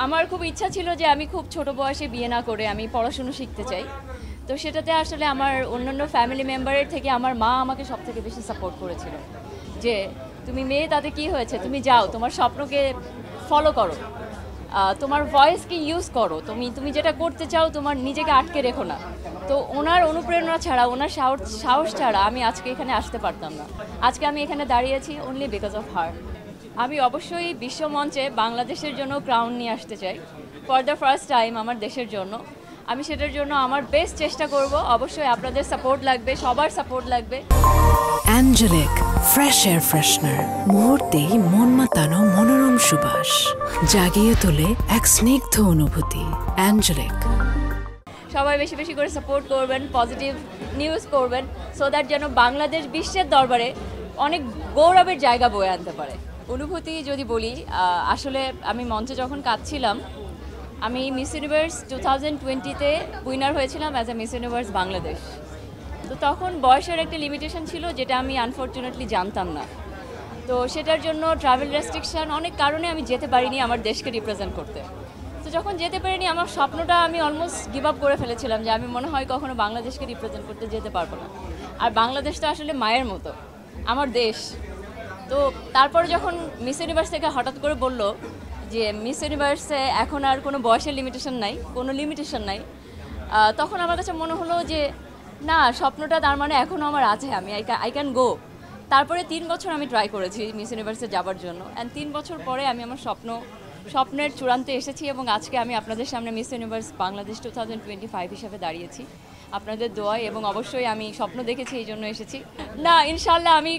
আমার খুব ইচ্ছা ছিল যে আমি খুব ছোট বয়সে বিয়ে না করে আমি পড়াশোনা শিখতে চাই। তো সেটাতে আসলে আমার অন্যান্য ফ্যামিলি মেম্বারের থেকে আমার মা আমাকে সবথেকে বেশি সাপোর্ট করেছিল যে তুমি মেয়ে তাতে কি হয়েছে, তুমি যাও তোমার স্বপ্নকে ফলো করো, তোমার ভয়েসকে ইউজ করো, তুমি যেটা করতে চাও তোমার নিজেকে আটকে রেখো না। তো ওনার অনুপ্রেরণা ছাড়া, ওনার সাহস ছাড়া আমি আজকে এখানে আসতে পারতাম না। আজকে আমি এখানে দাঁড়িয়েছি অনলি বিকজ অফ হার। আমি অবশ্যই বিশ্বমঞ্চে বাংলাদেশের জন্য ক্রাউন নিয়ে আসতে চাই ফর দ্য ফার্স্ট টাইম আমার দেশের জন্য। আমি সেটার জন্য আমার বেস্ট চেষ্টা করব। অবশ্যই আপনাদের সাপোর্ট লাগবে, সবার সাপোর্ট লাগবে। অ্যাঞ্জেলিক ফ্রেশ এয়ার ফ্রেশনার, মুহূর্তেই মন মাতানো মনোরম সুবাস, জাগিয়ে তোলে এক স্নিগ্ধ অনুভূতি। অ্যাঞ্জেলিক। সবাই বেশি বেশি করে সাপোর্ট করবেন, পজিটিভ নিউজ করবেন, সো দ্যাট যেন বাংলাদেশ বিশ্বের দরবারে অনেক গৌরবের জায়গা বয়ে আনতে পারে। অনুভূতি যদি বলি, আসলে আমি মঞ্চে যখন কাঁদছিলাম, আমি মিস ইউনিভার্স 2020-তে উইনার হয়েছিলাম as a miss universe Bangladesh. তো তখন বয়সের একটা লিমিটেশন ছিল যেটা আমি আনফর্চুনেটলি জানতাম না। তো সেটার জন্য ট্রাভেল রেস্ট্রিকশন, অনেক কারণে আমি যেতে পারিনি আমার দেশকে রিপ্রেজেন্ট করতে। তো যখন যেতে পারিনি আমার স্বপ্নটা আমি অলমোস্ট গিভ আপ করে ফেলেছিলাম যে আমি মনে হয় কখনো বাংলাদেশকে রিপ্রেজেন্ট করতে যেতে পারবো না। আর বাংলাদেশ তো আসলে মায়ের মতো, আমার দেশ। তো তারপরে যখন মিস ইউনিভার্স থেকে হঠাৎ করে বলল যে মিস ইউনিভার্সে এখন আর কোনো বয়সের লিমিটেশন নাই, কোনো লিমিটেশন নাই, তখন আমার কাছে মনে হলো যে না, স্বপ্নটা তার মানে এখনও আমার আছে, আমি আই ক্যান গো। তারপরে 3 বছর আমি ট্রাই করেছি মিস ইউনিভার্সে যাবার জন্য, অ্যান্ড 3 বছর পরে আমি আমার স্বপ্নের চূড়ান্তে এসেছি এবং আজকে আমি আপনাদের সামনে মিস ইউনিভার্স বাংলাদেশ 2025 হিসাবে দাঁড়িয়েছি আপনাদের দোয়ায়। এবং অবশ্যই আমি স্বপ্ন দেখেছি, এই জন্য এসেছি। না, ইনশাল্লাহ আমি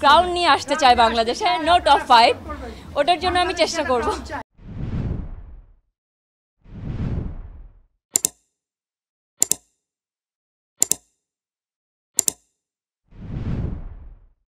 ক্রাউন নিয়ে আসতে চাই বাংলাদেশে, নো টপ 5, ওটার জন্য আমি চেষ্টা করব।